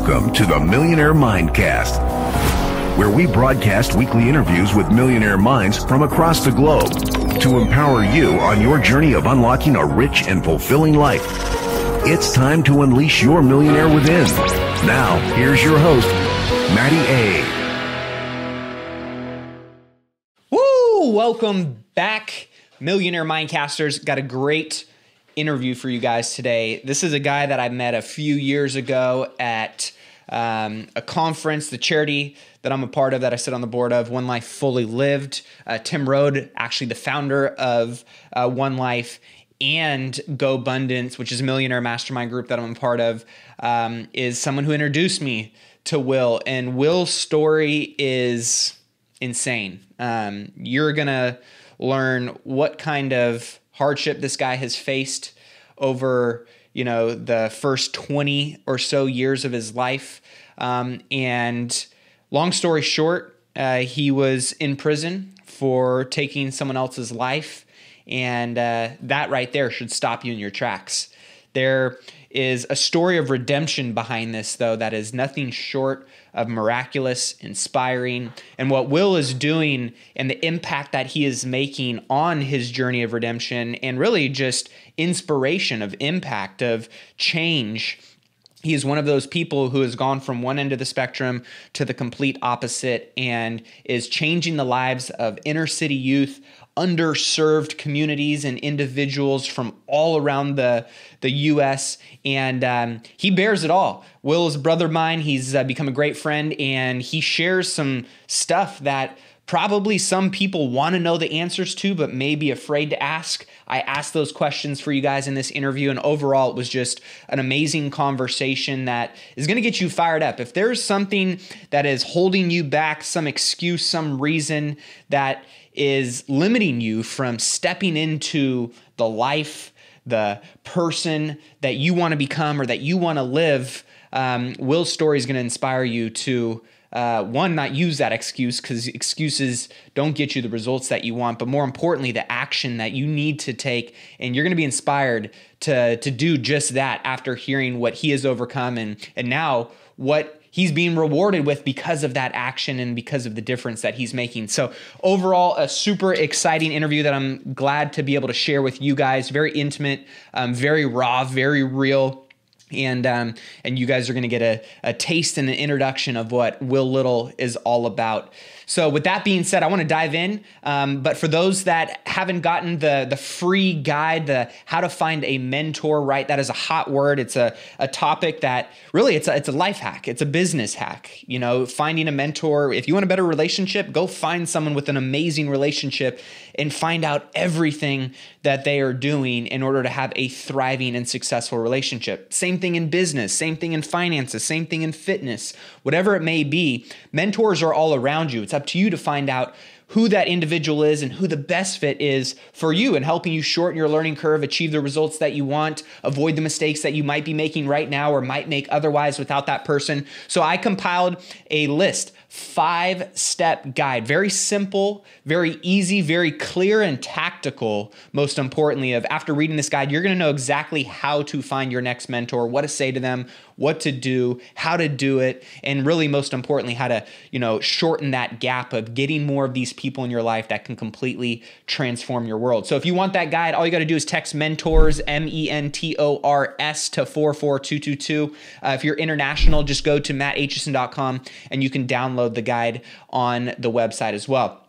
Welcome to the Millionaire Mindcast, where we broadcast weekly interviews with millionaire minds from across the globe to empower you on your journey of unlocking a rich and fulfilling life. It's time to unleash your millionaire within. Now, here's your host, Matty A. Woo! Welcome back, Millionaire Mindcasters. Got a great interview for you guys today. This is a guy that I met a few years ago at a conference, the charity that I'm a part of, that I sit on the board of, One Life Fully Lived. Tim Rode, actually the founder of One Life, and Go Abundance, which is a millionaire mastermind group that I'm a part of, is someone who introduced me to Will. And Will's story is insane. You're going to learn what kind of hardship this guy has faced over, the first 20 or so years of his life. And long story short, he was in prison for taking someone else's life. And that right there should stop you in your tracks. There is a story of redemption behind this, though, that is nothing short of miraculous, inspiring. And what Will is doing and the impact that he is making on his journey of redemption, and really just inspiration, of impact, of change. He is one of those people who has gone from one end of the spectrum to the complete opposite and is changing the lives of inner city youth, underserved communities, and individuals from all around the U.S. And he bears it all. Will is a brother of mine. He's become a great friend, and he shares some stuff that probably some people want to know the answers to, but may be afraid to ask. I asked those questions for you guys in this interview, and overall, it was just an amazing conversation that is going to get you fired up. If there's something that is holding you back, some excuse, some reason that is limiting you from stepping into the life, the person that you want to become or that you want to live, Will's story is going to inspire you to one, not use that excuse, because excuses don't get you the results that you want, but more importantly, the action that you need to take. And you're going to be inspired to do just that after hearing what he has overcome and now what he's being rewarded with because of that action and because of the difference that he's making. So overall, a super exciting interview that I'm glad to be able to share with you guys. Very intimate, very raw, very real. And you guys are going to get a taste and an introduction of what Will Little is all about. So with that being said, I want to dive in. But for those that haven't gotten the free guide, the how to find a mentor, right? That is a hot word. It's a topic that really it's a life hack. It's a business hack. Finding a mentor. If you want a better relationship, go find someone with an amazing relationship and find out everything that they are doing in order to have a thriving and successful relationship. Same thing in business, same thing in finances, same thing in fitness, whatever it may be. Mentors are all around you. It's up to you to find out who that individual is and who the best fit is for you in helping you shorten your learning curve, achieve the results that you want, avoid the mistakes that you might be making right now or might make otherwise without that person. So I compiled a list, 5-step guide, very simple, very easy, very clear and tactical. Most importantly, after reading this guide, you're going to know exactly how to find your next mentor, what to say to them, what to do, how to do it, and really most importantly, how to, shorten that gap of getting more of these people in your life that can completely transform your world. So if you want that guide, all you got to do is text mentors, MENTORS to 44222. If you're international, just go to mattaitchison.com and you can download the guide on the website as well.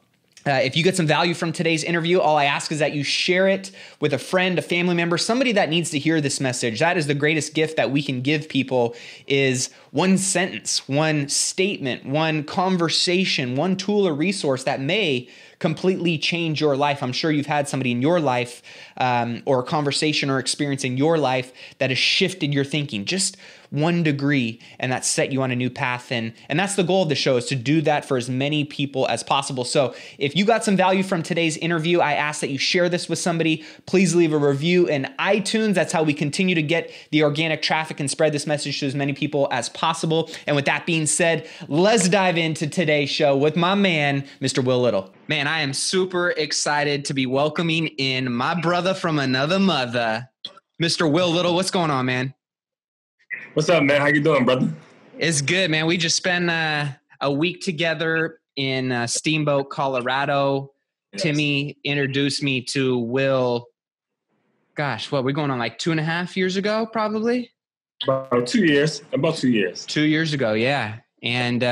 If you get some value from today's interview, all I ask is that you share it with a friend, a family member, somebody that needs to hear this message. That is the greatest gift that we can give people, is one sentence, one statement, one conversation, one tool or resource that may completely change your life. I'm sure you've had somebody in your life or a conversation or experience in your life that has shifted your thinking just 1 degree, and that set you on a new path. And that's the goal of the show, is to do that for as many people as possible. So if you got some value from today's interview, I ask that you share this with somebody. Please leave a review in iTunes. That's how we continue to get the organic traffic and spread this message to as many people as possible. And with that being said, let's dive into today's show with my man, Mr. Will Little. Man, I am super excited to be welcoming in my brother from another mother, Mr. Will Little. What's going on, man? What's up, man? How you doing, brother? It's good, man. We just spent a week together in Steamboat, Colorado. Yes. Timmy introduced me to Will. Gosh, what, we're going on like 2.5 years ago, probably? About 2 years. About 2 years. 2 years ago, yeah. And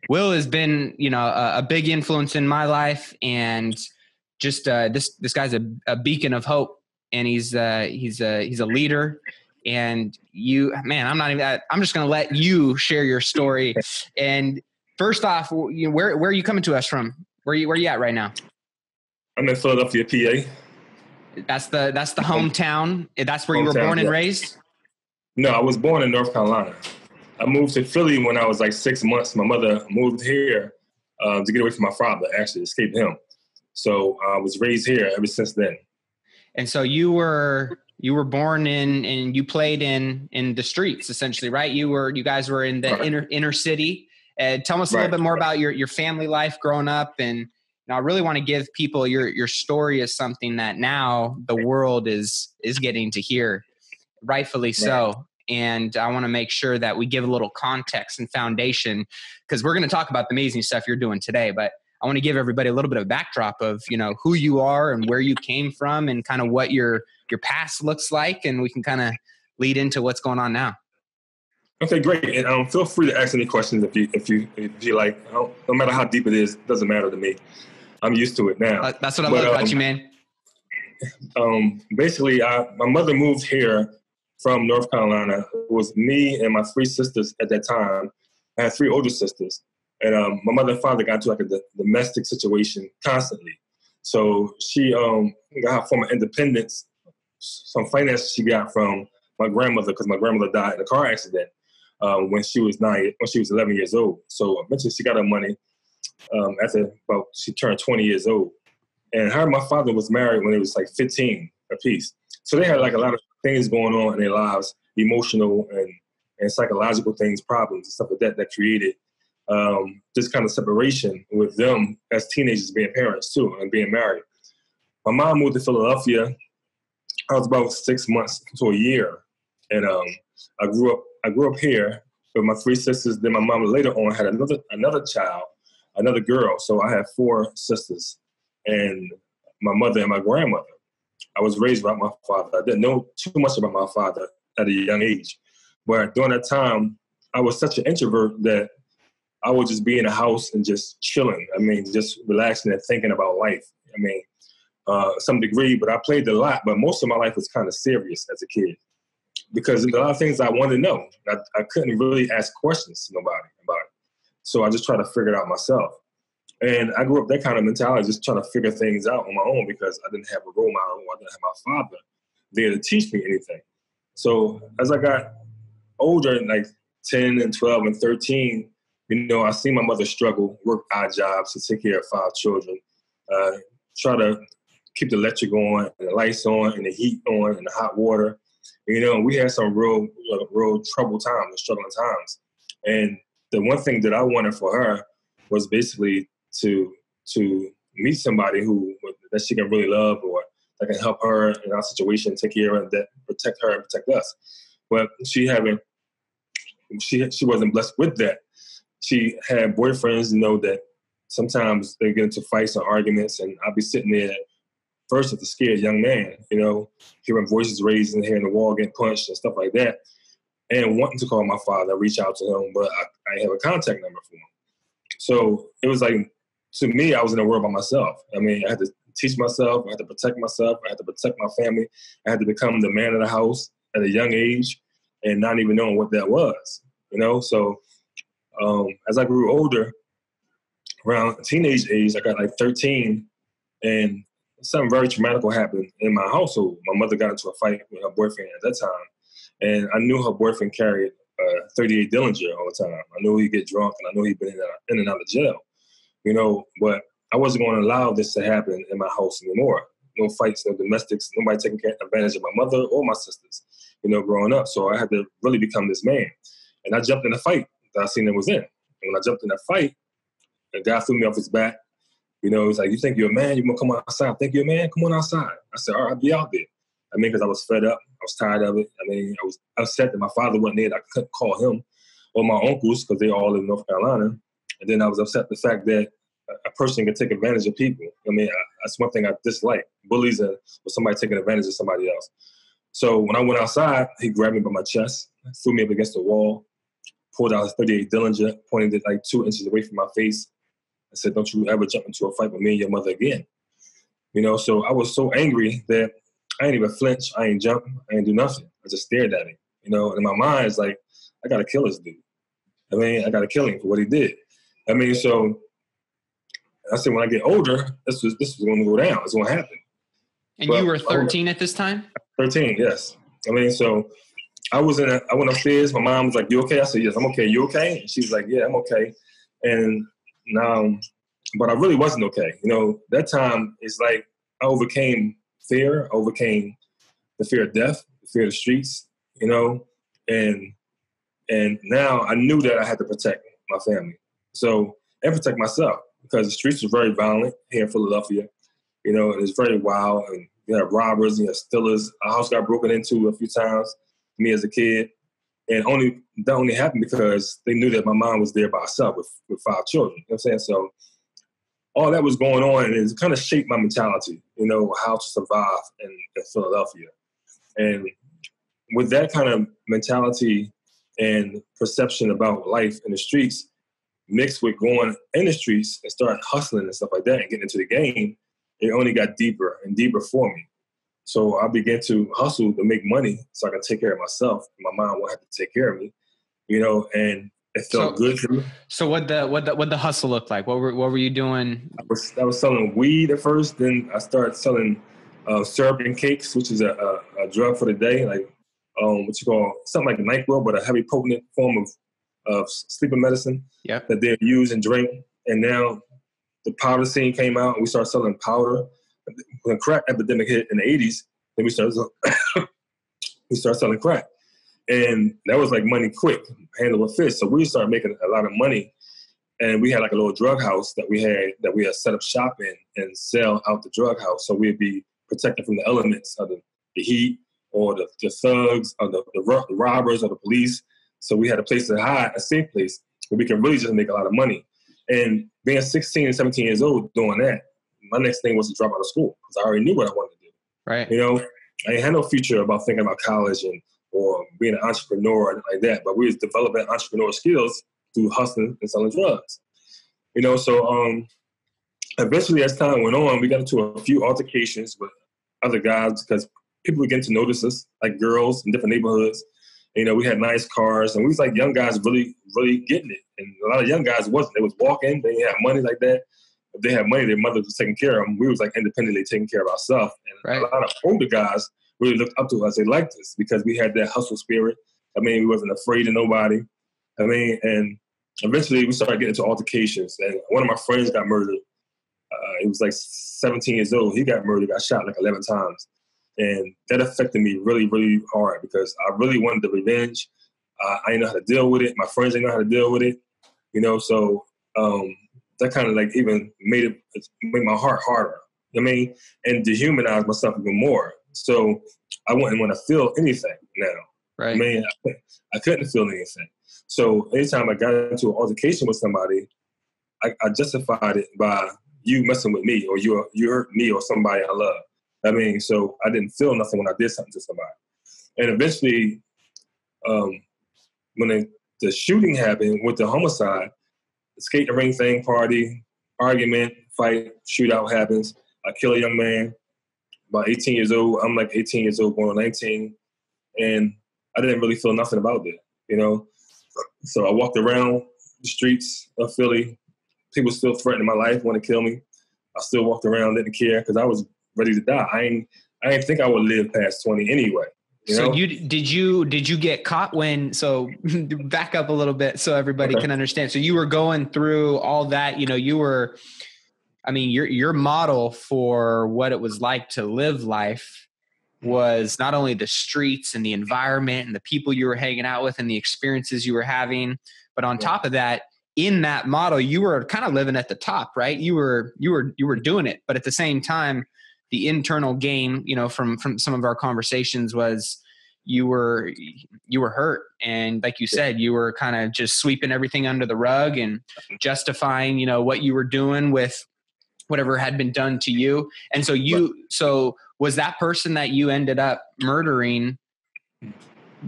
Will has been, a big influence in my life, and just this guy's a beacon of hope, and he's a leader. And I'm just going to let you share your story. And first off, where are you coming to us from? Where you at right now? I'm in Philadelphia, PA. That's the hometown. That's where you were born and raised? No, I was born in North Carolina. I moved to Philly when I was like 6 months. My mother moved here to get away from my father, actually, escape him. So I was raised here ever since then. And so you were born in, and you played in the streets, essentially, right? You guys were in the right. inner city. Tell us a little bit more about your family life growing up. And I really want to give people your story is something that now the world is getting to hear, rightfully so. Right. And I want to make sure that we give a little context and foundation, because we're going to talk about the amazing stuff you're doing today. But I want to give everybody a little bit of backdrop of, who you are and where you came from and kind of what your past looks like. And we can kind of lead into what's going on now. Okay, great. And feel free to ask any questions if you like. No matter how deep it is, it doesn't matter to me. I'm used to it now. That's what I love about you, man. Basically, my mother moved here from North Carolina. It was me and my 3 sisters at that time. I had 3 older sisters. And my mother and father got into like a domestic situation constantly. So she got her form of independence, some finance she got from my grandmother, because my grandmother died in a car accident when she was 11 years old. So eventually she got her money after she turned 20 years old. And her and my father was married when they was like 15 apiece. So they had like a lot of things going on in their lives, emotional and psychological things, problems and stuff like that created this kind of separation with them as teenagers being parents too and being married. My mom moved to Philadelphia. I was about 6 months to a year. And I grew up here with my 3 sisters. Then my mom later on had another child, another girl. So I had 4 sisters and my mother and my grandmother. I was raised by my father. I didn't know too much about my father at a young age. But during that time, I was such an introvert that I would just be in the house and just chilling. I mean, just relaxing and thinking about life. I mean, some degree, but I played a lot. But most of my life was kind of serious as a kid because there's a lot of things I wanted to know. I couldn't really ask questions to nobody about it. So I just tried to figure it out myself. And I grew up that kind of mentality, just trying to figure things out on my own because I didn't have a role model. I didn't have my father there to teach me anything. So as I got older, like 10 and 12 and 13, I seen my mother struggle, work odd jobs to take care of 5 children, try to keep the electric on and the lights on and the heat on and the hot water. We had some real troubled times and struggling times. And the one thing that I wanted for her was basically to meet somebody that she can really love or that can help her in our situation, take care of her, that protect her and protect us. But she wasn't blessed with that. She had boyfriends, that sometimes they get into fights and arguments, and I'd be sitting there first as a scared young man, hearing voices raised and hearing the wall getting punched and stuff like that, and wanting to call my father, reach out to him, but I didn't have a contact number for him. So it was like, to me, I was in a world by myself. I mean, I had to teach myself, I had to protect myself, I had to protect my family, I had to become the man of the house at a young age and not even knowing what that was, So as I grew older, around teenage age, I got like 13, and something very traumatic happened in my household. My mother got into a fight with her boyfriend at that time, and I knew her boyfriend carried a 38 Dillinger all the time. I knew he'd get drunk, and I knew he'd been in and out of jail, but I wasn't going to allow this to happen in my house anymore. No fights, no domestics, nobody taking advantage of my mother or my sisters, growing up. So I had to really become this man. And I jumped in a fight that I seen that was in. And when I jumped in that fight, the guy threw me off his back. He's like, "You think you're a man? You want to come outside? I think you're a man? Come on outside." I said, "All right, I'll be out there." Because I was fed up. I was tired of it. I was upset that my father wasn't there. I couldn't call him. or my uncles, because they all live in North Carolina. And then I was upset the fact that a person can take advantage of people. I mean, that's one thing I dislike, bullies or somebody taking advantage of somebody else. So when I went outside, he grabbed me by my chest, threw me up against the wall, pulled out his 38 Dillinger, pointed it like 2 inches away from my face, and said, "Don't you ever jump into a fight with me and your mother again." So I was so angry that I ain't even flinch, I ain't jump, I ain't do nothing. I just stared at him, and in my mind, it's like, I got to kill this dude. I got to kill him for what he did. So I said, when I get older, this was going to go down. It's going to happen. And you were 13 at this time? 13, yes. So I went upstairs. My mom was like, "You okay?" I said, "Yes, I'm okay." "You okay?" And she was like, "Yeah, I'm okay." And but I really wasn't okay. That time, it's like I overcame fear, overcame the fear of death, the fear of the streets, and now I knew that I had to protect my family. And protect myself, because the streets are very violent here in Philadelphia. And it's very wild, and you have robbers, you have stealers. Our house got broken into a few times, me as a kid. And that only happened because they knew that my mom was there by herself with 5 children. You know what I'm saying? So all that was going on, and it kind of shaped my mentality, how to survive in Philadelphia. And with that kind of mentality and perception about life in the streets, mixed with going in the streets and start hustling and stuff like that and getting into the game, it only got deeper and deeper for me. So I began to hustle to make money so I can take care of myself. My mom won't have to take care of me, and it felt good to me. So what the hustle look like? What were you doing? I was selling weed at first. Then I started selling syrup and cakes, which is a drug for the day, like what you call something like a NyQuil, but a heavy potent form of sleeping medicine. Yep. That they use and drink. And now the powder scene came out, and we started selling powder. When crack epidemic hit in the 80s, then we started selling crack. And that was like money quick, handle with fist. So we started making a lot of money. And we had like a little drug house that we had set up shop in and sell out the drug house. So we'd be protected from the elements of the heat or the thugs or the robbers or the police. So we had a place to hide, a safe place where we can really just make a lot of money. And being 16 and 17 years old doing that, my next thing was to drop out of school because I already knew what I wanted to do. Right. I ain't had no future about thinking about college or being an entrepreneur and like that, but we was developing entrepreneur skills through hustling and selling drugs. So eventually as time went on, we got into a few altercations with other guys because people began to notice us, like girls in different neighborhoods. We had nice cars, and we was like young guys really, really getting it. And a lot of young guys wasn't. They was walking, they didn't have money like that. If they had money, their mother was taking care of them. We was like independently taking care of ourselves. And right. A lot of older guys really looked up to us. They liked us because we had that hustle spirit. We wasn't afraid of nobody. And eventually we started getting into altercations. And one of my friends got murdered. He was like 17 years old. He got murdered, got shot like 11 times. And that affected me really, really hard because I really wanted the revenge. I didn't know how to deal with it. My friends didn't know how to deal with it. So that kind of like even made my heart harder. And dehumanize myself even more. So I wouldn't want to feel anything now. Right. I couldn't feel anything. So anytime I got into an altercation with somebody, I justified it by you messing with me or you hurt me or somebody I love. So I didn't feel nothing when I did something to somebody. And eventually, when the shooting happened with the homicide, the skating ring thing, party, argument, fight, shootout happens. I kill a young man, about 18 years old. I'm like 18 years old, going on 19. And I didn't really feel nothing about it, So I walked around the streets of Philly. People still threatening my life, want to kill me. I still walked around, didn't care, because I was ready to die. I didn't think I would live past 20 anyway. So did you get caught when? So back up a little bit so everybody can understand. So you were going through all that. You were. Your model for what it was like to live life was not only the streets and the environment and the people you were hanging out with and the experiences you were having, but on top of that, in that model, you were kind of living at the top, right? You were doing it, but at the same time, the internal game, from some of our conversations was, you were hurt. And like you said, you were kind of just sweeping everything under the rug and justifying, you know, what you were doing with whatever had been done to you. And so was that person that you ended up murdering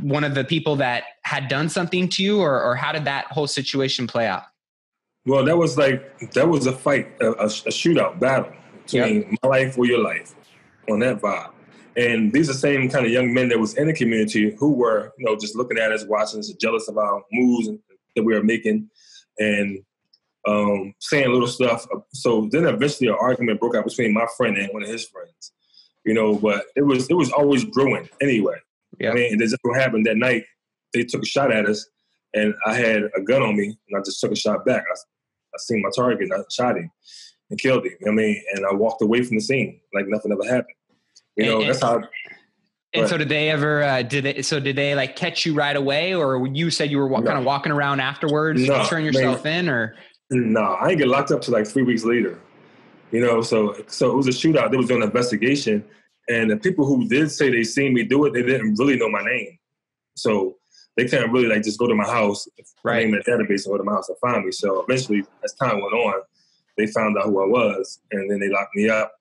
one of the people that had done something to you, or how did that whole situation play out? Well, that was a fight, a shootout battle between my life or your life on that vibe. And these are the same kind of young men that was in the community who were, you know, just looking at us, watching us, jealous of our moves that we were making, and saying little stuff. So then eventually an argument broke out between my friend and one of his friends, you know, but it was always brewing anyway. I mean, and it just what happened that night, they took a shot at us, and I had a gun on me, and I just took a shot back. I seen my target, and I shot him and killed him. I mean, and I walked away from the scene like nothing ever happened. You know, that's how. And so did they ever, did they like catch you right away, or you said you were kind of walking around afterwards, turn yourself in, or? No, I didn't get locked up till like 3 weeks later. You know, so it was a shootout. They was doing an investigation, and the people who did say they seen me do it, they didn't really know my name. So they can't really like just go to my house, name the database, and go to my house and find me. So eventually, as time went on, they found out who I was, and then they locked me up,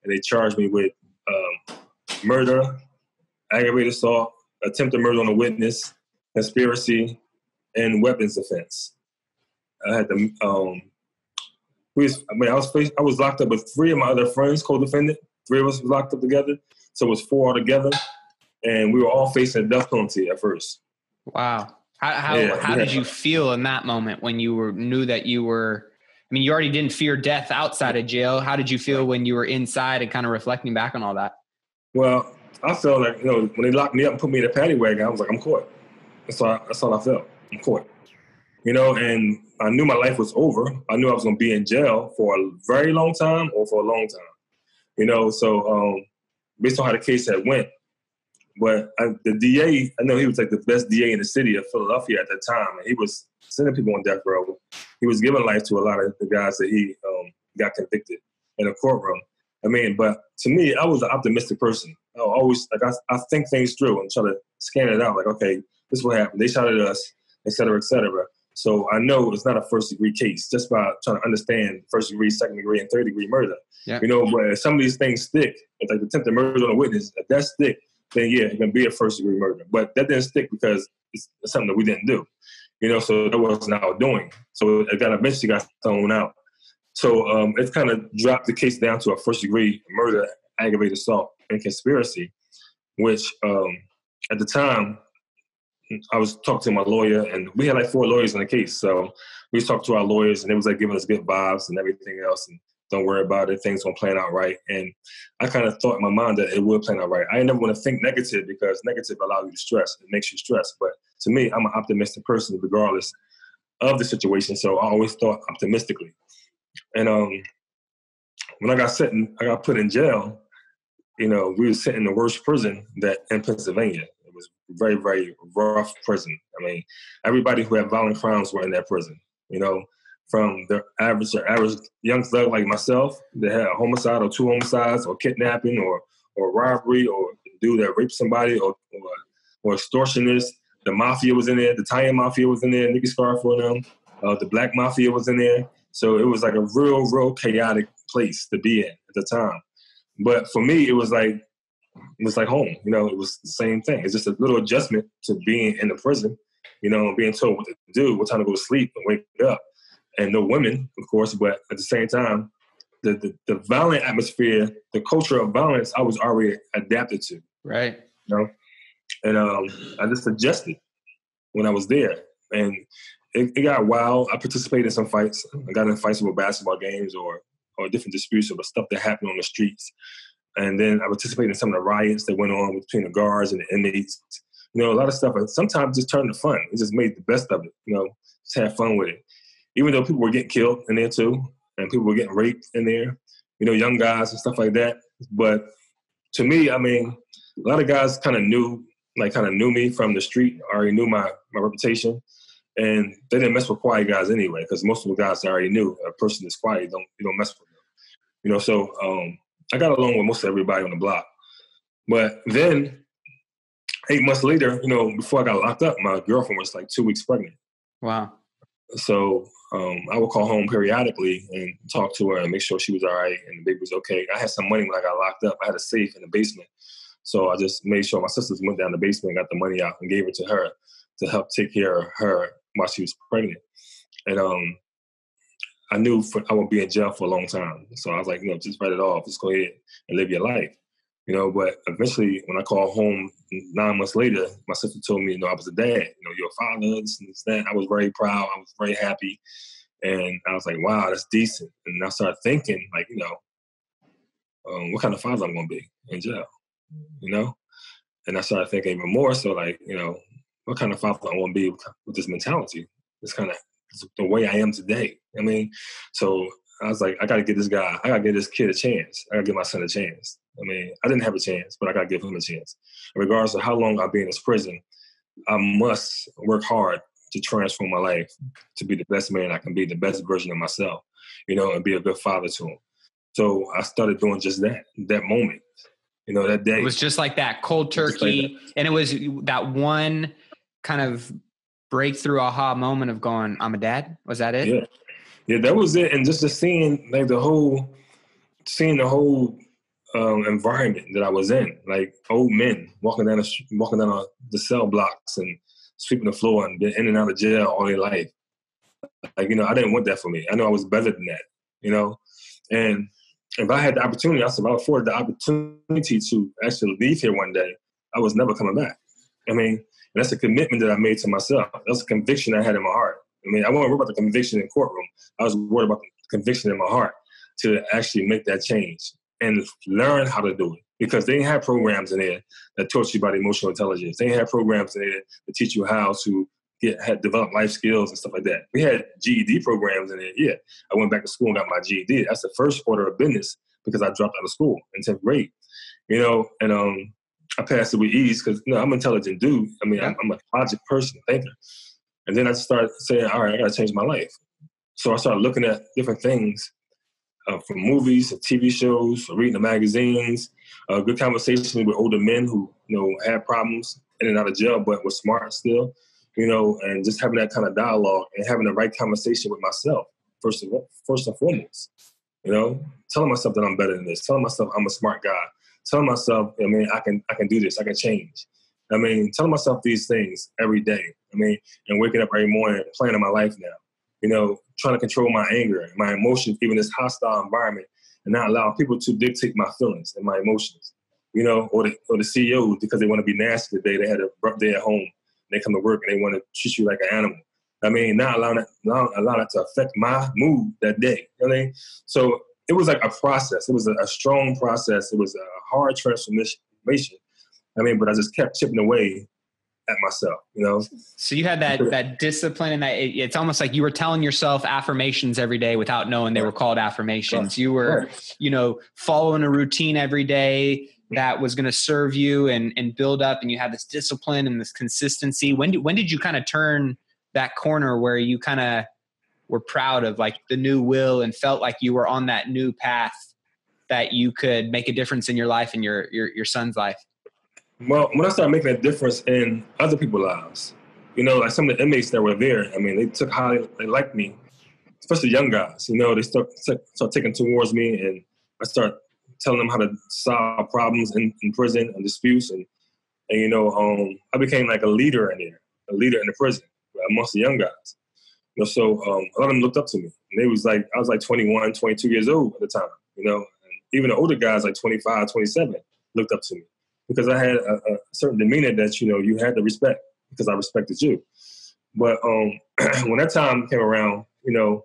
and they charged me with murder, aggravated assault, attempted murder on a witness, conspiracy, and weapons offense. I had to. I was locked up with 3 of my other friends, co-defendant. 3 of us was locked up together, so it was 4 altogether, and we were all facing a death penalty at first. Wow. How did you feel in that moment when you knew that you were? I mean, you already didn't fear death outside of jail. How did you feel when you were inside and kind of reflecting back on all that? Well, I felt like, you know, when they locked me up and put me in a paddy wagon, I was like, I'm caught. That's all I felt. I'm caught. You know, and I knew my life was over. I knew I was going to be in jail for a very long time or for a long time. You know, so based on how the case had went, but the DA, I know he was like the best DA in the city of Philadelphia at that time, and he was sending people on death row. He was giving life to a lot of the guys that he got convicted in a courtroom. I mean, but to me, I was an optimistic person. I always, like, I think things through and try to scan it out. Like, okay, this is what happened. They shot at us, et cetera, et cetera. So I know it's not a first-degree case just by trying to understand first-degree, second-degree, and third-degree murder. Yeah. You know, but if some of these things stick, it's like attempted murder on a witness, if that stick, then yeah, it can be a first-degree murder. But that didn't stick because it's something that we didn't do. You know, so that wasn't our doing. So it eventually got thrown out. So it kind of dropped the case down to a first-degree murder, aggravated assault, and conspiracy, which at the time, I was talking to my lawyer, and we had like 4 lawyers in the case. So we talked to our lawyers, and they was like giving us good vibes and everything else, and don't worry about it, things gonna plan out right. And I kind of thought in my mind that it would plan out right. I never want to think negative because negative allows you to stress. It makes you stress. But to me, I'm an optimistic person regardless of the situation. So I always thought optimistically. And when I got put in jail, you know, we were sent in the worst prison in Pennsylvania. It was very, very rough prison. I mean, everybody who had violent crimes were in that prison, you know, from the average young thug like myself that had a homicide or 2 homicides or kidnapping or robbery or dude that raped somebody or extortionist. The mafia was in there. The Italian mafia was in there. Nicky Scarf for them. The black mafia was in there. So it was like a real, real chaotic place to be in at the time. But for me, it was like home. You know, it was the same thing. It's just a little adjustment to being in the prison, you know, being told what to do, what time to go to sleep and wake up. And no women, of course, but at the same time, the violent atmosphere, the culture of violence, I was already adapted to. Right. You know? And I just adjusted when I was there. And it got wild. I participated in some fights. I got in fights with basketball games or different disputes about stuff that happened on the streets. And then I participated in some of the riots that went on between the guards and the inmates. You know, a lot of stuff. And sometimes it just turned to fun. It just made the best of it. You know, just had fun with it. Even though people were getting killed in there too, and people were getting raped in there, you know, young guys and stuff like that. But to me, I mean, a lot of guys kind of knew me from the street, already knew my reputation. And they didn't mess with quiet guys anyway, because most of the guys already knew a person that's quiet, you don't mess with them. You know, so I got along with most everybody on the block. But then 8 months later, before I got locked up, my girlfriend was like 2 weeks pregnant. Wow. So I would call home periodically and talk to her and make sure she was all right and the baby was okay. I had some money when I got locked up. I had a safe in the basement. So I just made sure my sisters went down the basement and got the money out and gave it to her to help take care of her while she was pregnant. And I knew I would be in jail for a long time. So I was like, just write it off. Just go ahead and live your life. But eventually when I called home 9 months later, my sister told me, I was a dad, you're a father, this and that. I was very proud. I was very happy. And I was like, wow, that's decent. And I started thinking like, what kind of father I'm going to be in jail, And I started thinking even more. So like, what kind of father I want to be with this mentality? It's kind of the way I am today. So I was like, I got to give this kid a chance. I got to give my son a chance. I didn't have a chance, but I got to give him a chance. Regardless of how long I'll be in this prison, I must work hard to transform my life to be the best man I can be, the best version of myself, and be a good father to him. So I started doing just that moment, that day. It was just like that, cold turkey. Like that. And it was that one kind of breakthrough aha moment of going, I'm a dad. Was that it? Yeah, that was it. And just seeing like the whole environment that I was in, like old men walking down the cell blocks and sweeping the floor and been in and out of jail all their life. Like, I didn't want that for me. I know I was better than that, And if I had the opportunity, if I afforded the opportunity to actually leave here one day, I was never coming back. And that's a commitment that I made to myself. That's a conviction I had in my heart. I wasn't worried about the conviction in courtroom. I was worried about the conviction in my heart to actually make that change and learn how to do it. Because they didn't have programs in there that taught you about emotional intelligence. They didn't have programs in there that teach you how to develop life skills and stuff like that. We had GED programs in there. Yeah, I went back to school and got my GED. That's the first order of business because I dropped out of school in 10th grade. And I passed it with ease because I'm an intelligent dude. I'm a logic person, thinker. And then I started saying, all right, I got to change my life. So I started looking at different things from movies to TV shows, reading the magazines, good conversation with older men who, had problems in and out of jail, but were smart still, and just having that kind of dialogue and having the right conversation with myself, first and foremost, telling myself that I'm better than this, telling myself I'm a smart guy, telling myself, I can do this, I can change. Telling myself these things every day, and waking up every morning, planning my life now, trying to control my anger, my emotions, even this hostile environment, and not allow people to dictate my feelings and my emotions, or the CEOs, because they want to be nasty today. They had a rough day at home. They come to work and they want to treat you like an animal. Not allow that to affect my mood that day. So it was like a process. It was a strong process. It was a hard transformation. But I just kept chipping away at myself, So you had that discipline, and that it's almost like you were telling yourself affirmations every day without knowing they were called affirmations. You were, following a routine every day that was going to serve you and build up, and you had this discipline and this consistency. When did you kind of turn that corner where you kind of were proud of like the new Will and felt like you were on that new path that you could make a difference in your life and your son's life? Well, when I started making a difference in other people's lives, like some of the inmates that were there, they took how they liked me, especially young guys. They start taking towards me, and I start telling them how to solve problems in prison and disputes, and I became like a leader in the prison amongst the young guys. So a lot of them looked up to me, and I was like 21, 22 years old at the time. And even the older guys, like 25, 27, looked up to me. Because I had a certain demeanor that, you had to respect because I respected you. But when that time came around, it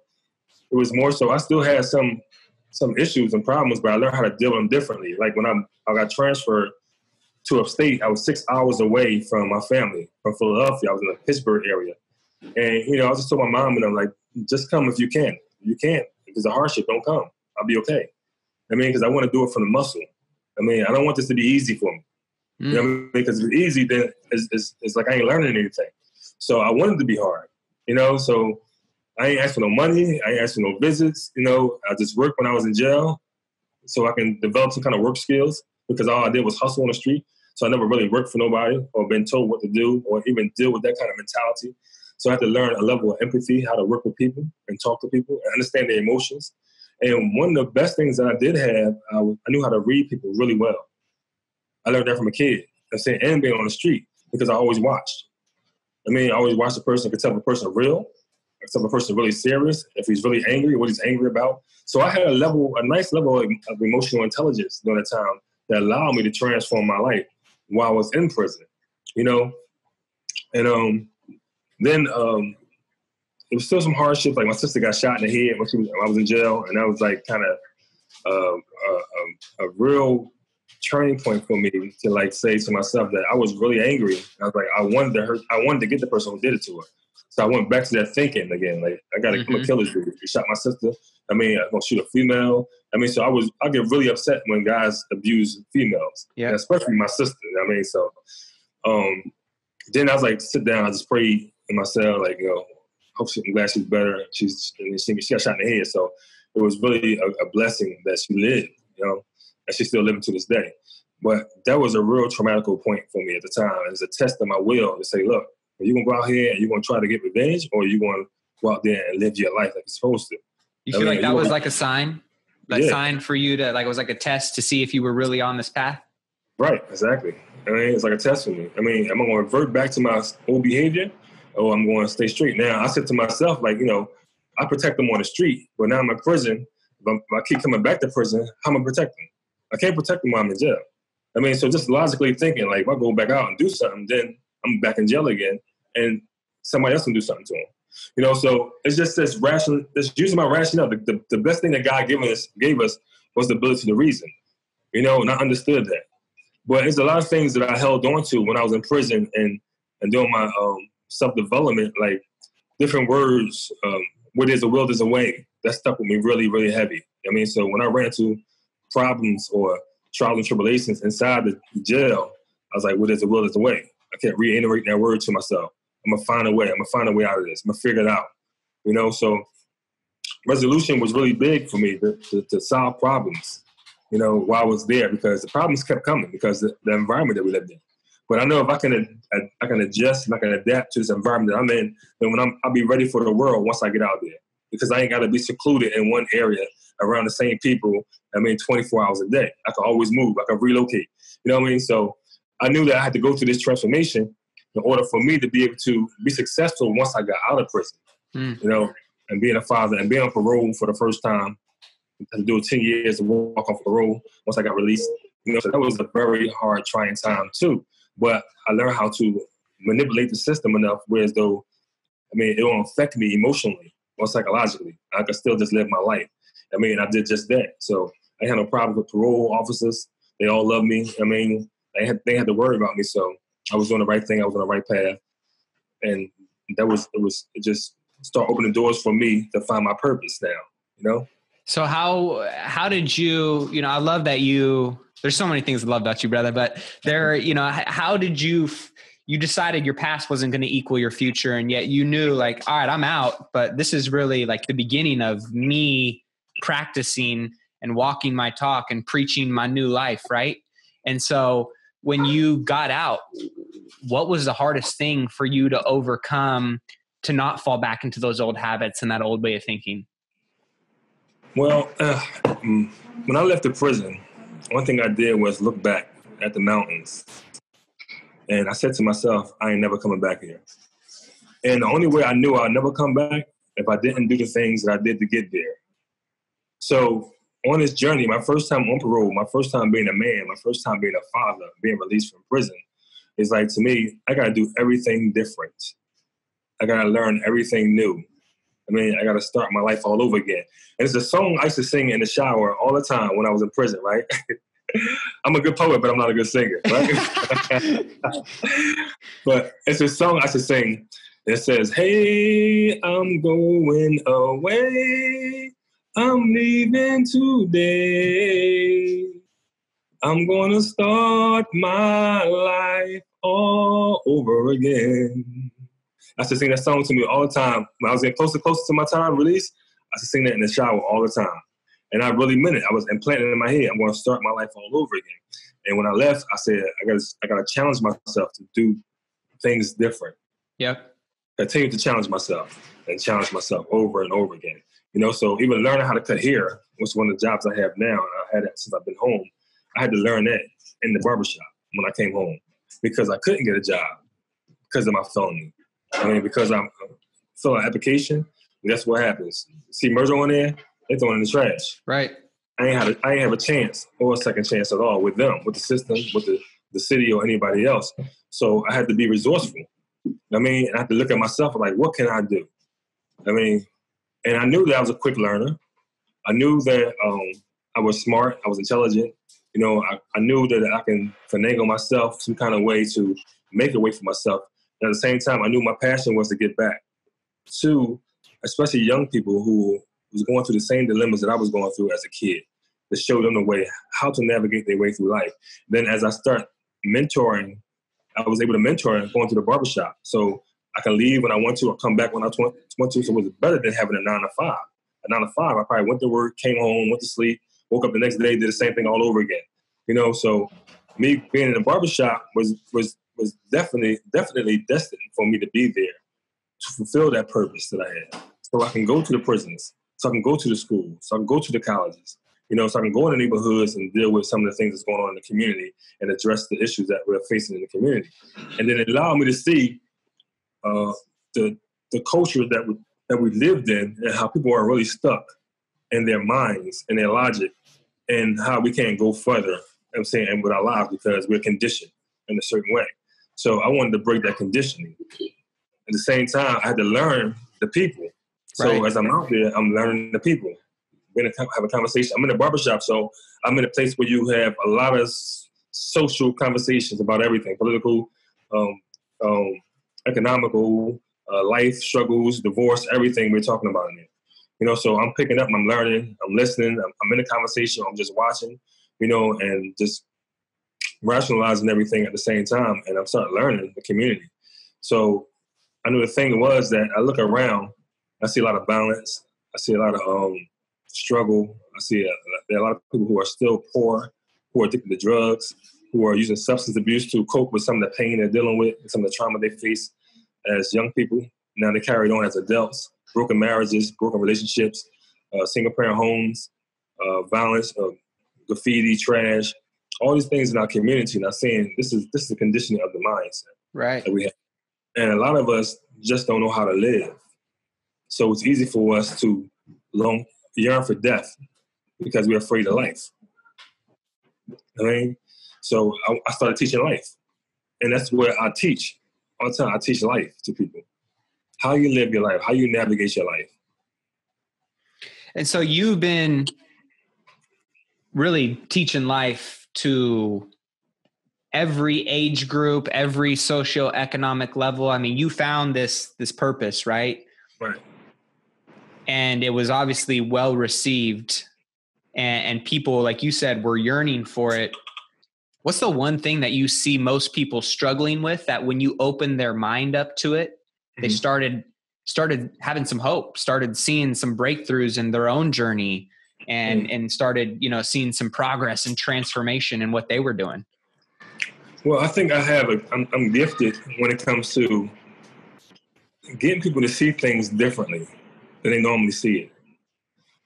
was more so I still had some issues and problems, but I learned how to deal with them differently. Like when I got transferred to upstate, I was 6 hours away from my family, from Philadelphia. I was in the Pittsburgh area. And, I just told my mom, and I'm like, just come if you can. If you can't, if there's a hardship, don't come. I'll be okay. Because I want to do it from the muscle. I don't want this to be easy for me. Because if it's easy, then it's like I ain't learning anything. So I wanted to be hard, so I ain't asked for no money. I ain't asked for no visits. I just worked when I was in jail so I can develop some kind of work skills because all I did was hustle on the street. So I never really worked for nobody or been told what to do or even deal with that kind of mentality. So I had to learn a level of empathy, how to work with people and talk to people and understand their emotions. And one of the best things that I did have, I knew how to read people really well. I learned that from a kid, and being on the street, because I always watched. I always watched the person. I could tell if a person real, I could tell if a person really serious, if he's really angry, what he's angry about. So I had a nice level of emotional intelligence during that time that allowed me to transform my life while I was in prison, And then it was still some hardships. Like my sister got shot in the head when I was in jail, and that was like kind of a real turning point for me to like say to myself that I was really angry. I was like, I wanted to get the person who did it to her. So I went back to that thinking again. Like I'm a killer dude. He shot my sister. I'm gonna shoot a female. So I get really upset when guys abuse females, especially my sister. So then I was like, sit down. I just prayed in my cell, like, I'm glad she's better. She got shot in the head. So it was really a blessing that she lived, and she's still living to this day. But that was a real traumatic point for me at the time. It was a test of my will to say, look, are you going to go out here and you're going to try to get revenge, or are you going to go out there and live your life like you're supposed to? You feel like that was like a sign? Sign for you to, like, it was like a test to see if you were really on this path? Right, exactly. It's like a test for me. Am I going to revert back to my old behavior, or I'm going to stay straight? Now, I said to myself, like, I protect them on the street, but now I'm in prison. If I keep coming back to prison, how am I protecting them? I can't protect them while I'm in jail. So just logically thinking, like, if I go back out and do something, then I'm back in jail again, and somebody else can do something to them. So it's just this rational, just using my rationale. The best thing that God gave us was the ability to reason, and I understood that. But there's a lot of things that I held on to when I was in prison and doing my self-development, like different words, where there's a will, there's a way. That stuck with me really, really heavy. So when I ran into problems or trials and tribulations inside the jail, I was like, where there's a will, there's a way. I kept reiterating that word to myself. I'm going to find a way. I'm going to find a way out of this. I'm going to figure it out. So resolution was really big for me to solve problems, while I was there, because the problems kept coming because the environment that we lived in. But I know if I can adjust and I can adapt to this environment that I'm in, then I'll be ready for the world once I get out there, because I ain't got to be secluded in one area around the same people. 24 hours a day. I can always move. I can relocate. So I knew that I had to go through this transformation in order for me to be able to be successful once I got out of prison, and being a father and being on parole for the first time. I had to do 10 years to walk off parole once I got released. So that was a very hard, trying time too. But I learned how to manipulate the system enough, whereas though, it won't affect me emotionally or psychologically. I could still just live my life. I did just that. So I had no problem with parole officers. They all loved me. They had to worry about me. So I was doing the right thing. I was on the right path. And it just started opening doors for me to find my purpose now, So how did you, I love that there's so many things I love about you, brother, but how did you decided your past wasn't going to equal your future, and yet you knew, like, all right, I'm out, but this is really like the beginning of me practicing and walking my talk and preaching my new life, right? And so when you got out, what was the hardest thing for you to overcome to not fall back into those old habits and that old way of thinking? Well, when I left the prison, one thing I did was look back at the mountains. And I said to myself, I ain't never coming back here. And the only way I knew I'd never come back if I didn't do the things that I did to get there. So on this journey, my first time on parole, my first time being a man, my first time being a father, being released from prison, is like, to me, I got to do everything different. I got to learn everything new. I got to start my life all over again. And it's a song I used to sing in the shower all the time when I was in prison, right? I'm a good poet, but I'm not a good singer, right? But it's a song I used to sing that says, hey, I'm going away. I'm leaving today. I'm going to start my life all over again. I used to sing that song to me all the time. When I was getting closer to my time release, I used to sing that in the shower all the time. And I really meant it. I was implanting it in my head. I'm going to start my life all over again. And when I left, I said, I gotta challenge myself to do things different. Yep. Continue to challenge myself and challenge myself over and over again. So even learning how to cut hair, which is one of the jobs I have now, I had that since I've been home. I had to learn that in the barbershop when I came home because I couldn't get a job because of my felony. Because I'm fill out application, that's what happens. See murder on there, they throw it in the trash. Right. I ain't have a chance or a second chance at all with them, with the system, with the city or anybody else. So I had to be resourceful. And I had to look at myself and like, what can I do? And I knew that I was a quick learner. I knew that I was smart. I was intelligent. I knew that I can finagle myself some kind of way to make a way for myself. And at the same time, I knew my passion was to get back to, especially young people who was going through the same dilemmas that I was going through as a kid, to show them the way, how to navigate their way through life. Then as I start mentoring, I was able to mentor and going to the barbershop. So I can leave when I want to or come back when I want to. So it was better than having a 9 to 5. A 9 to 5, I probably went to work, came home, went to sleep, woke up the next day, did the same thing all over again. So me being in the barbershop was definitely destined for me to be there to fulfill that purpose that I had. So I can go to the prisons, so I can go to the schools, so I can go to the colleges, so I can go in the neighborhoods and deal with some of the things that's going on in the community and address the issues that we're facing in the community. And then it allowed me to see the culture that we lived in and how people are really stuck in their minds and their logic and how we can't go further, and with our lives because we're conditioned in a certain way. So I wanted to break that conditioning. At the same time, I had to learn the people. So Right. As I'm out there, I'm learning the people. We're going to have a conversation. I'm in a barbershop, so I'm in a place where you have a lot of social conversations about everything, political, economical, life struggles, divorce, everything we're talking about in there. So I'm picking up, I'm learning, I'm listening, I'm in the conversation, I'm just watching, and just rationalizing everything at the same time, and I'm starting learning the community. So I knew the thing was that I look around, I see a lot of violence, I see a lot of struggle, I see there are a lot of people who are still poor, who are addicted to drugs, who are using substance abuse to cope with some of the pain they're dealing with and some of the trauma they face as young people. Now they carry it on as adults, broken marriages, broken relationships, single-parent homes, violence, graffiti, trash, all these things in our community. Now saying this is the conditioning of the mindset that we have. And a lot of us just don't know how to live. So it's easy for us to yearn for death because we're afraid of life. So I started teaching life. And that's where I teach. All the time, I teach life to people. How you live your life, how you navigate your life. And so you've been really teaching life to every age group, every socioeconomic level. You found this purpose, right? Right. And it was obviously well received, and people, like you said, were yearning for it. What's the one thing that you see most people struggling with, that when you open their mind up to it, they started having some hope, started seeing some breakthroughs in their own journey, and started, seeing some progress and transformation in what they were doing? Well, I think I'm gifted when it comes to getting people to see things differently than they normally see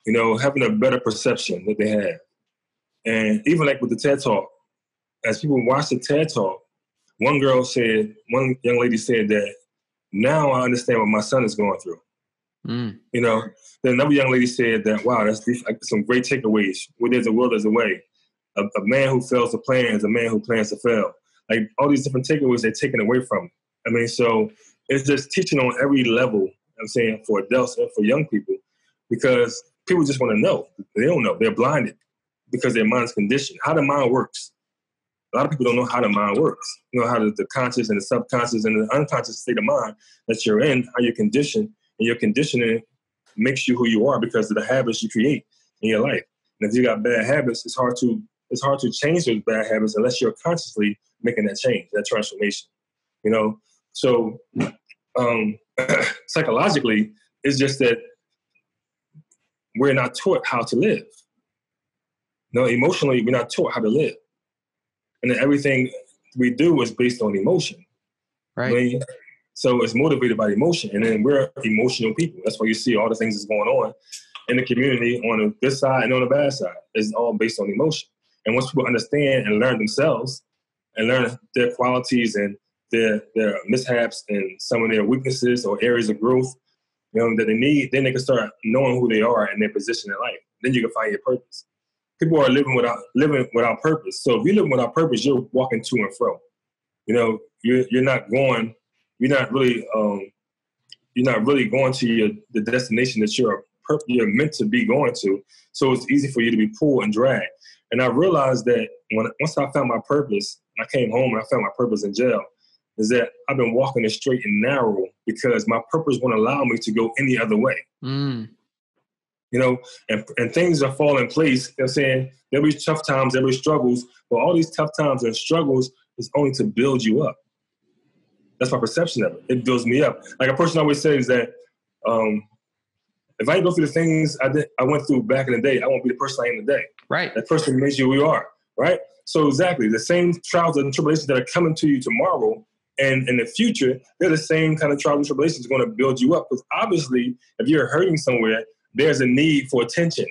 it. Having a better perception that they have. And even like with the TED Talk, as people watch the TED Talk, one young lady said that, now I understand what my son is going through. Then another young lady said that, wow, that's some great takeaways. Where there's a will, there's a way. A man who fails to plan is a man who plans to fail. Like all these different takeaways they're taken away from. So it's just teaching on every level, for adults and for young people, because people just want to know. They don't know. They're blinded because their mind's conditioned. How the mind works. A lot of people don't know how the mind works. How the conscious and the subconscious and the unconscious state of mind that you're in, how you're conditioned, and your conditioning makes you who you are because of the habits you create in your life. And if you got bad habits, it's hard to change those bad habits unless you're consciously making that change, that transformation. So psychologically, it's just that we're not taught how to live. Emotionally, we're not taught how to live. And then everything we do is based on emotion. Right. I mean, so it's motivated by emotion. And then we're emotional people. That's why you see all the things that's going on in the community on the good side and on the bad side. It's all based on emotion. And once people understand and learn themselves and learn their qualities and their mishaps and some of their weaknesses or areas of growth, that they need, then they can start knowing who they are and their position in life. Then you can find your purpose. People are living without purpose. So if you're living without purpose, you're walking to and fro. You're not really going to the destination that you're meant to be going to. So it's easy for you to be pulled and dragged. And I realized that once I found my purpose, I came home and I found my purpose in jail, is that I've been walking the straight and narrow because my purpose won't allow me to go any other way. And things are falling in place. I'm saying there'll be tough times, there'll be struggles, but all these tough times and struggles is only to build you up. That's my perception of it. It builds me up. Like a person always says that if I go through the things I went through back in the day, I won't be the person I am today. Right. That person makes you who you are. Right. So exactly the same trials and tribulations that are coming to you tomorrow and in the future, they're the same kind of trials and tribulations going to build you up. Because obviously, if you're hurting somewhere, there's a need for attention.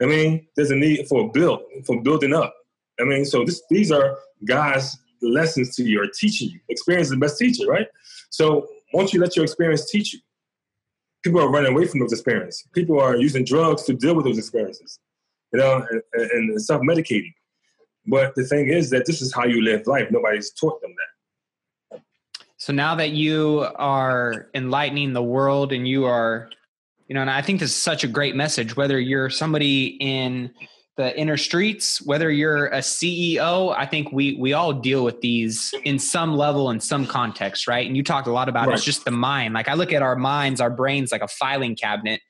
I mean, there's a need for building up. I mean, so these are God's lessons to you or teaching you. Experience is the best teacher, right? So once you let your experience teach you, people are running away from those experiences. People are using drugs to deal with those experiences, and self-medicating. But the thing is that this is how you live life. Nobody's taught them that. So now that you are enlightening the world and you are, and I think this is such a great message, whether you're somebody in the inner streets, whether you're a CEO, I think we all deal with these in some level, in some context, right? And you talked a lot about It's just the mind. Like I look at our minds, our brains like a filing cabinet,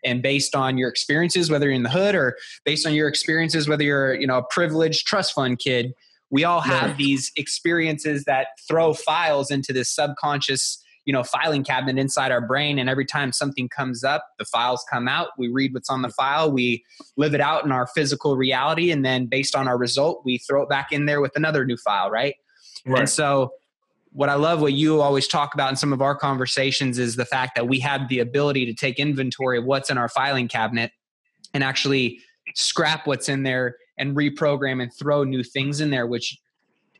and based on your experiences, whether you're in the hood or based on your experiences, whether you're, a privileged trust fund kid, we all have these experiences that throw files into this subconscious, filing cabinet inside our brain. And every time something comes up, the files come out. We read what's on the file. We live it out in our physical reality. And then based on our result, we throw it back in there with another new file, right? And so what I love, what you always talk about in some of our conversations, is the fact that we have the ability to take inventory of what's in our filing cabinet and actually scrap what's in there and reprogram and throw new things in there, which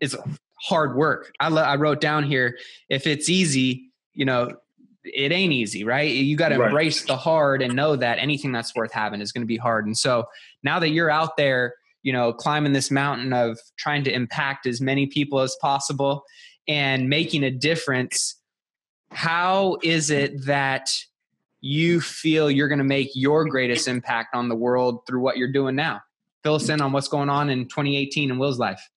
is hard work. I wrote down here, if it's easy, it ain't easy, right? You got to embrace the hard and know that anything that's worth having is going to be hard. And so now that you're out there, climbing this mountain of trying to impact as many people as possible and making a difference, how is it that you feel you're going to make your greatest impact on the world through what you're doing now? Fill us in on what's going on in 2018 in Will's life.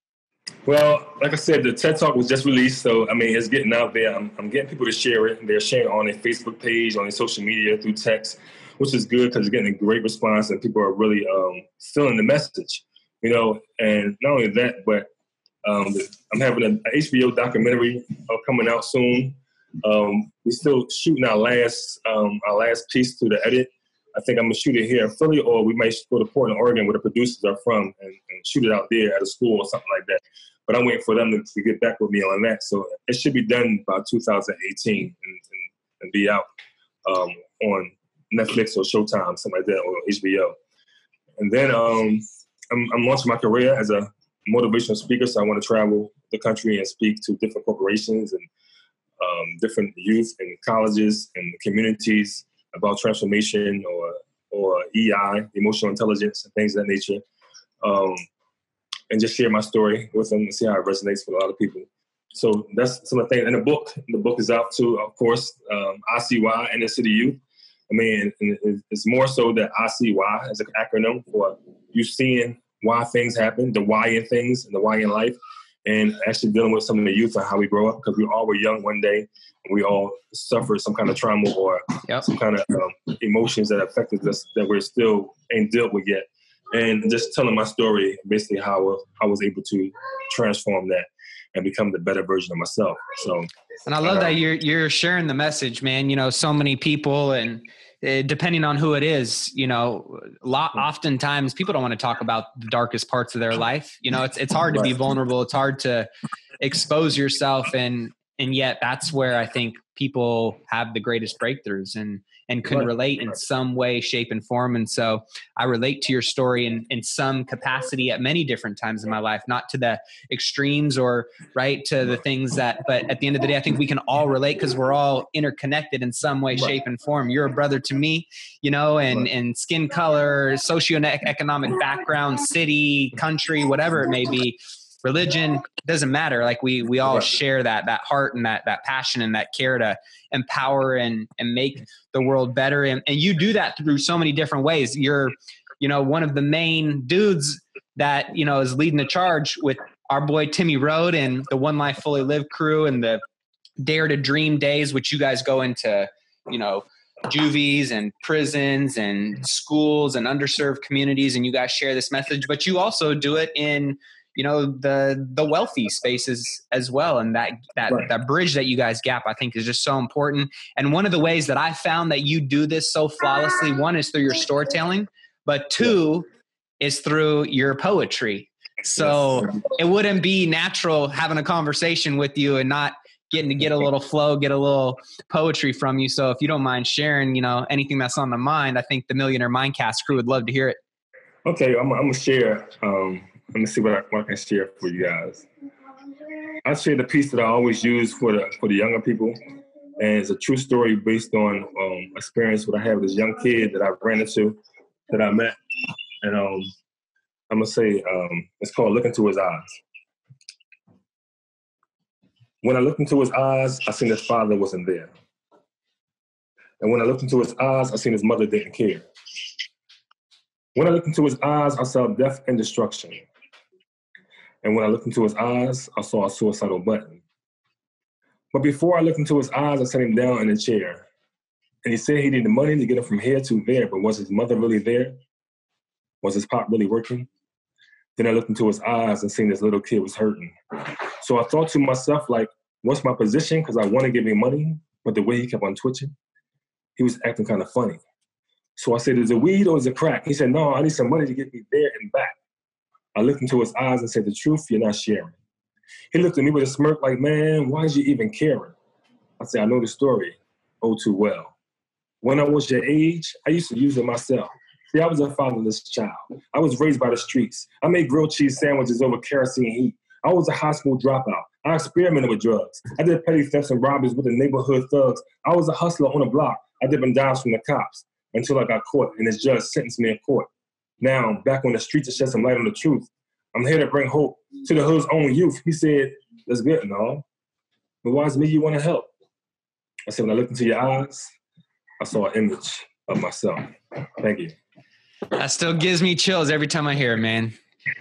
Well, like I said, the TED Talk was just released, so it's getting out there. I'm getting people to share it. They're sharing it on their Facebook page, on their social media, through text, which is good because it's getting a great response and people are really feeling the message, And not only that, but I'm having an HBO documentary coming out soon. We're still shooting our last piece to the edit. I think I'm going to shoot it here in Philly, or we might go to Portland, Oregon, where the producers are from, and shoot it out there at a school or something like that. But I'm waiting for them to get back with me on that. So it should be done by 2018 and be out on Netflix or Showtime, something like that, or HBO. And then I'm launching my career as a motivational speaker, so I want to travel the country and speak to different corporations and different youth and colleges and communities about transformation or EI, emotional intelligence, and things of that nature, and just share my story with them and see how it resonates with a lot of people. So that's some of the things. And the book is out too, of course, ICY, Inner City Youth. It's more so that ICY as an acronym for you seeing why things happen, the why in things, and the why in life, and actually dealing with some of the youth and how we grow up, because we all were young one day and we all suffered some kind of trauma or some kind of emotions that affected us that we're still ain't dealt with yet. And just telling my story, basically how I was able to transform that. and become the better version of myself. So, and I love that you're sharing the message, man. You know, so many people, and depending on who it is, you know, oftentimes people don't want to talk about the darkest parts of their life. You know, it's hard to be vulnerable. It's hard to expose yourself, and yet that's where I think people have the greatest breakthroughs and can relate in some way, shape, and form. And so I relate to your story in some capacity at many different times in my life, not to the extremes or to the things that, but at the end of the day, I think we can all relate because we're all interconnected in some way, shape, and form. You're a brother to me, you know, and skin color, socioeconomic background, city, country, whatever it may be. Religion, doesn't matter. Like we all share that heart and that passion and that care to empower and make the world better. And you do that through so many different ways. You're, you know, one of the main dudes that, you know, is leading the charge with our boy Timmy Road and the One Life Fully Lived crew and the Dare to Dream days, which you guys go into, you know, juvies and prisons and schools and underserved communities, and you guys share this message, but you also do it in, you know, the wealthy spaces as well. And that bridge that you guys gap, I think, is just so important. And one of the ways that I found that you do this so flawlessly, one is through your storytelling, but two is through your poetry. So it wouldn't be natural having a conversation with you and not getting to get a little flow, get a little poetry from you. So if you don't mind sharing, you know, anything that's on the mind, I think the Millionaire Mindcast crew would love to hear it. Okay, I'm gonna share. Let me see what I can share for you guys. I share the piece that I always use for the younger people, and it's a true story based on experience what I had with this young kid that I ran into, that I met, and I'm gonna say it's called "Look Into His Eyes." When I looked into his eyes, I seen his father wasn't there, and when I looked into his eyes, I seen his mother didn't care. When I looked into his eyes, I saw death and destruction. And when I looked into his eyes, I saw a suicidal button. But before I looked into his eyes, I sat him down in a chair. And he said he needed money to get him from here to there, but was his mother really there? Was his pop really working? Then I looked into his eyes and seen this little kid was hurting. So I thought to myself, like, what's my position? Because I want to give him money, but the way he kept on twitching, he was acting kind of funny. So I said, is it weed or is it crack? He said, no, I need some money to get me there and back. I looked into his eyes and said, the truth, you're not sharing. He looked at me with a smirk like, man, why is you even caring? I said, I know the story oh too well. When I was your age, I used to use it myself. See, I was a fatherless child. I was raised by the streets. I made grilled cheese sandwiches over kerosene heat. I was a high school dropout. I experimented with drugs. I did petty thefts and robberies with the neighborhood thugs. I was a hustler on the block. I dipping dimes from the cops until I got caught and this judge sentenced me in court. Now I'm back on the street to shed some light on the truth. I'm here to bring hope to the hood's own youth. He said, that's good and all, but why is me you want to help? I said, when I looked into your eyes, I saw an image of myself. Thank you. That still gives me chills every time I hear it, man.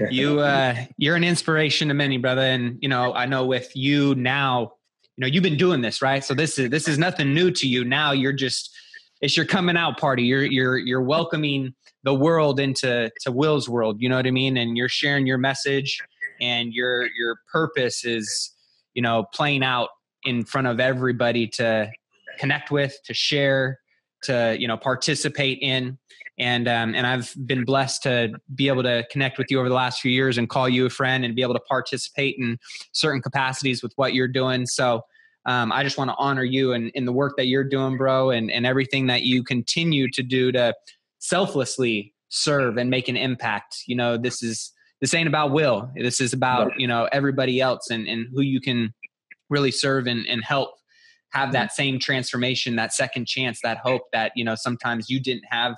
You're an inspiration to many, brother. And, you know, I know with you now, you know, you've been doing this, right? So this is nothing new to you. Now it's your coming out party. You're welcoming the world into Will's world. You know what I mean? And you're sharing your message, and your purpose is, you know, playing out in front of everybody to connect with, to share, to, you know, participate in. And I've been blessed to be able to connect with you over the last few years and call you a friend and be able to participate in certain capacities with what you're doing. So I just want to honor you and in the work that you're doing, bro, and everything that you continue to do to selflessly serve and make an impact. You know, this ain't about Will. This is about, you know, everybody else and who you can really serve and help have that same transformation, that second chance, that hope that, you know, sometimes you didn't have.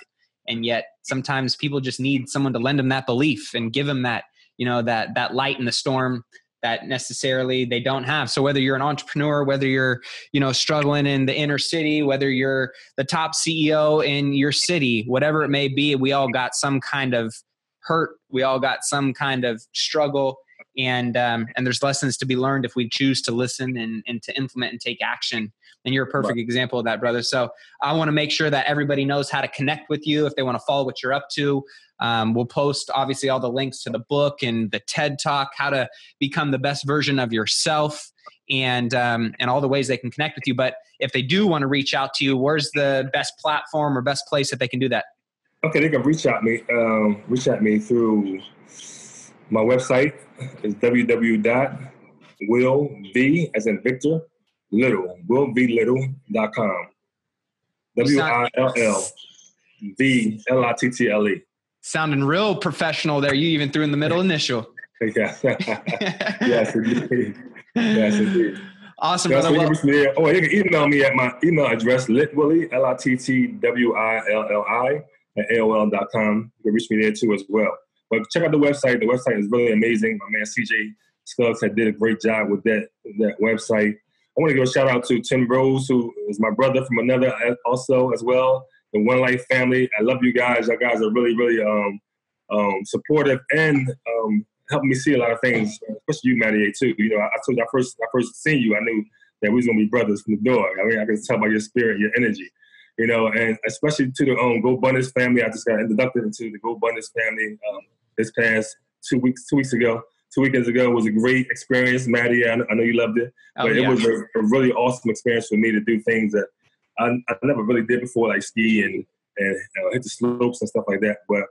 And yet sometimes people just need someone to lend them that belief and give them that, you know, that light in the storm that necessarily they don't have. So whether you're an entrepreneur, whether you're, you know, struggling in the inner city, whether you're the top CEO in your city, whatever it may be, we all got some kind of hurt. We all got some kind of struggle And there's lessons to be learned if we choose to listen and to implement and take action. And you're a perfect example of that, brother. So I want to make sure that everybody knows how to connect with you if they want to follow what you're up to. We'll post obviously all the links to the book and the TED Talk, how to become the best version of yourself, and all the ways they can connect with you. But if they do want to reach out to you, where's the best platform or best place that they can do that? Okay, they can reach at me through my website. Is www.willv, as in Victor, Little, willvlittle.com. WILLVLITTLE. Sounding real professional there. You even threw in the middle initial. Yeah. Yes, indeed. Yes, indeed. Awesome, Yeah, brother. so you can email me at my email address, litwilly, LITTWILLI, at AOL.com. You can reach me there too as well. But check out the website. The website is really amazing. My man CJ Scuggs did a great job with that website. I want to give a shout out to Tim Rose, who is my brother from another also as well. The One Life family. I love you guys. You guys are really, really supportive and helping me see a lot of things, especially you, Matty, too. You know, I told you I first seen you, I knew that we was going to be brothers from the door. I mean, I could tell by your spirit, your energy. You know, and especially to the Go Bundes family. I just got inducted into the Go Bundes family this past 2 weekends ago. 2 weekends ago was a great experience, Matty. I know you loved it. But it was a really awesome experience for me to do things that I never really did before, like ski and hit the slopes and stuff like that. But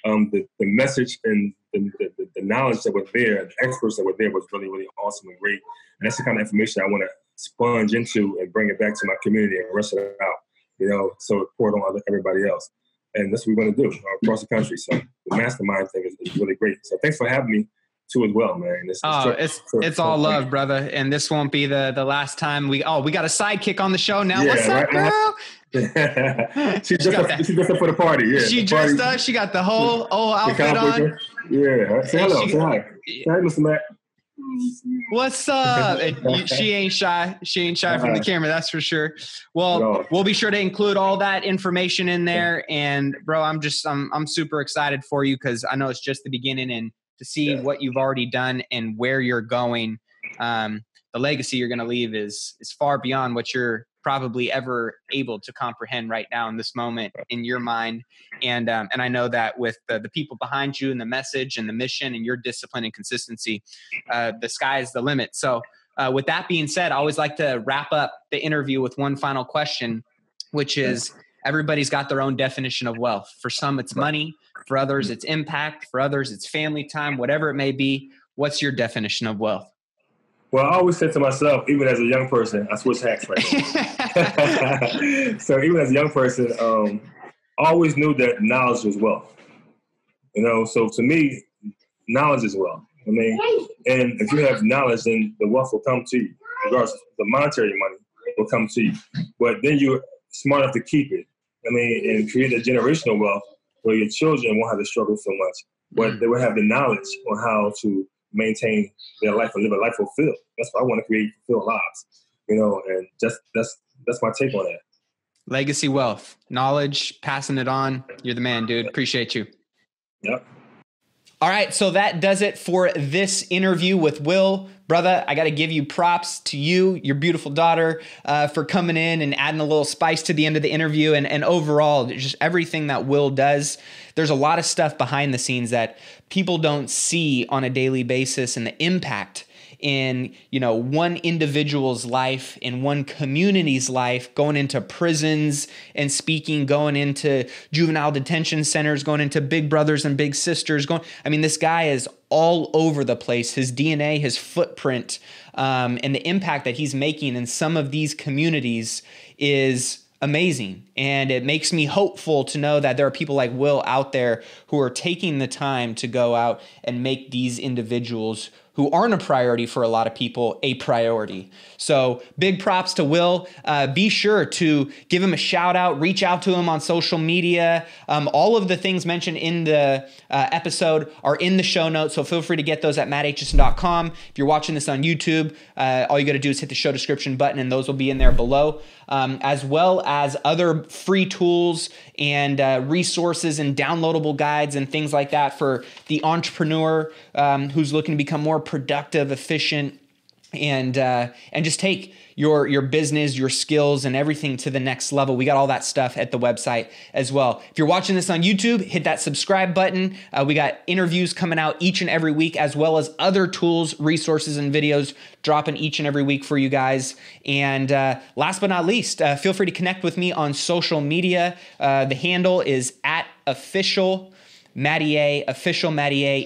the message and the knowledge that was there, the experts that were there was really, really awesome and great. And that's the kind of information I want to sponge into and bring it back to my community and rush it out. You know, so it poured on everybody else. And that's what we're going to do across the country. So the mastermind thing is really great. So thanks for having me too as well, man. It's all love, brother. And this won't be the last time we got a sidekick on the show now. What's up, girl? She dressed up for the party. Yeah, she dressed up. She got the whole outfit on. Yeah. Say hello. Say hi. Say hi, Mr. Matt. What's up? She ain't shy. She ain't shy from the camera, that's for sure. Well, we'll be sure to include all that information in there. And bro, I'm super excited for you because I know it's just the beginning, and to see what you've already done and where you're going, the legacy you're going to leave is far beyond what you're probably ever able to comprehend right now in this moment in your mind. And I know that with the people behind you and the message and the mission and your discipline and consistency, the sky is the limit. So with that being said, I always like to wrap up the interview with one final question, which is everybody's got their own definition of wealth. For some, it's money. For others, it's impact. For others, it's family time, whatever it may be. What's your definition of wealth? Well, I always said to myself, even as a young person, I switched hats right now. So even as a young person, I always knew that knowledge was wealth. You know, so to me, knowledge is wealth. I mean, and if you have knowledge, then the wealth will come to you. Regardless, the monetary money will come to you. But then you're smart enough to keep it. I mean, and create a generational wealth where your children won't have to struggle so much, but they will have the knowledge on how to maintain their life and live a life fulfilled. That's what I want to create, fulfilled lives, you know, and that's my take on that. Legacy wealth, knowledge, passing it on. You're the man, dude. Appreciate you. Yep. All right, so that does it for this interview with Will. Brother, I got to give you props to you, your beautiful daughter, for coming in and adding a little spice to the end of the interview. And overall, just everything that Will does, there's a lot of stuff behind the scenes that people don't see on a daily basis, and the impact in, you know, one individual's life, in one community's life, going into prisons and speaking, going into juvenile detention centers, going into big brothers and big sisters, this guy is all over the place. His DNA, his footprint, and the impact that he's making in some of these communities is amazing. And it makes me hopeful to know that there are people like Will out there who are taking the time to go out and make these individuals who aren't a priority for a lot of people a priority. So big props to Will. Be sure to give him a shout out, reach out to him on social media. All of the things mentioned in the episode are in the show notes, so feel free to get those at mattatchison.com. If you're watching this on YouTube, all you got to do is hit the show description button, and those will be in there below, as well as other free tools and resources and downloadable guides and things like that for the entrepreneur who's looking to become more productive, efficient, and just take your business, your skills, and everything to the next level. We got all that stuff at the website as well. If you're watching this on YouTube, hit that subscribe button. We got interviews coming out each and every week, as well as other tools, resources, and videos dropping each and every week for you guys. And last but not least, feel free to connect with me on social media. The handle is @official Mattier,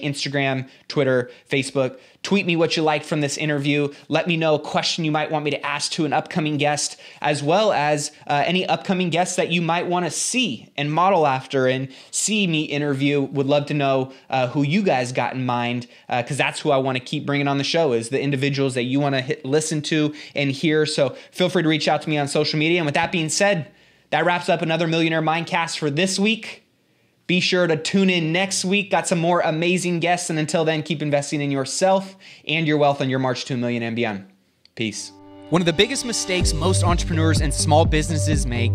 Instagram, Twitter, Facebook. Tweet me what you liked from this interview. Let me know a question you might want me to ask to an upcoming guest, as well as any upcoming guests that you might want to see and model after and see me interview. Would love to know who you guys got in mind, because that's who I want to keep bringing on the show, is the individuals that you want to listen to and hear. So feel free to reach out to me on social media. And with that being said, that wraps up another Millionaire Mindcast for this week. Be sure to tune in next week. Got some more amazing guests. And until then, keep investing in yourself and your wealth on your march to $1 million and beyond. Peace. One of the biggest mistakes most entrepreneurs and small businesses make,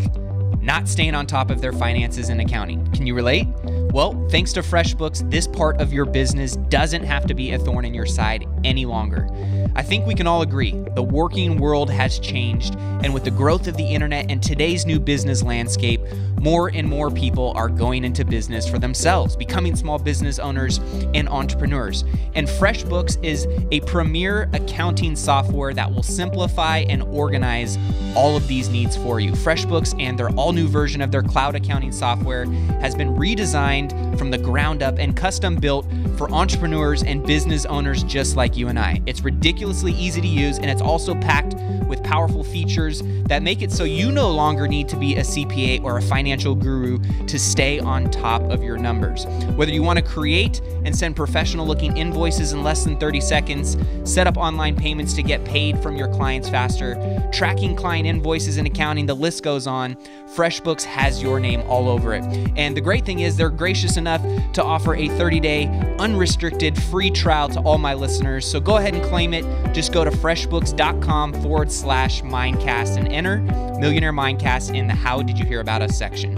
not staying on top of their finances and accounting. Can you relate? Well, thanks to FreshBooks, this part of your business doesn't have to be a thorn in your side any longer. I think we can all agree the working world has changed, and with the growth of the internet and today's new business landscape, more and more people are going into business for themselves, becoming small business owners and entrepreneurs. And FreshBooks is a premier accounting software that will simplify and organize all of these needs for you. FreshBooks and their all-new version of their cloud accounting software has been redesigned from the ground up and custom built for entrepreneurs and business owners just like you and I. It's ridiculously easy to use, and it's also packed with powerful features that make it so you no longer need to be a CPA or a financial guru to stay on top of your numbers. Whether you want to create and send professional-looking invoices in less than 30 seconds, set up online payments to get paid from your clients faster, tracking client invoices and accounting, the list goes on, FreshBooks has your name all over it. And the great thing is they're gracious enough to offer a 30-day unrestricted free trial to all my listeners. So go ahead and claim it. Just go to freshbooks.com/Mindcast and enter Millionaire Mindcast in the How Did You Hear About Us section.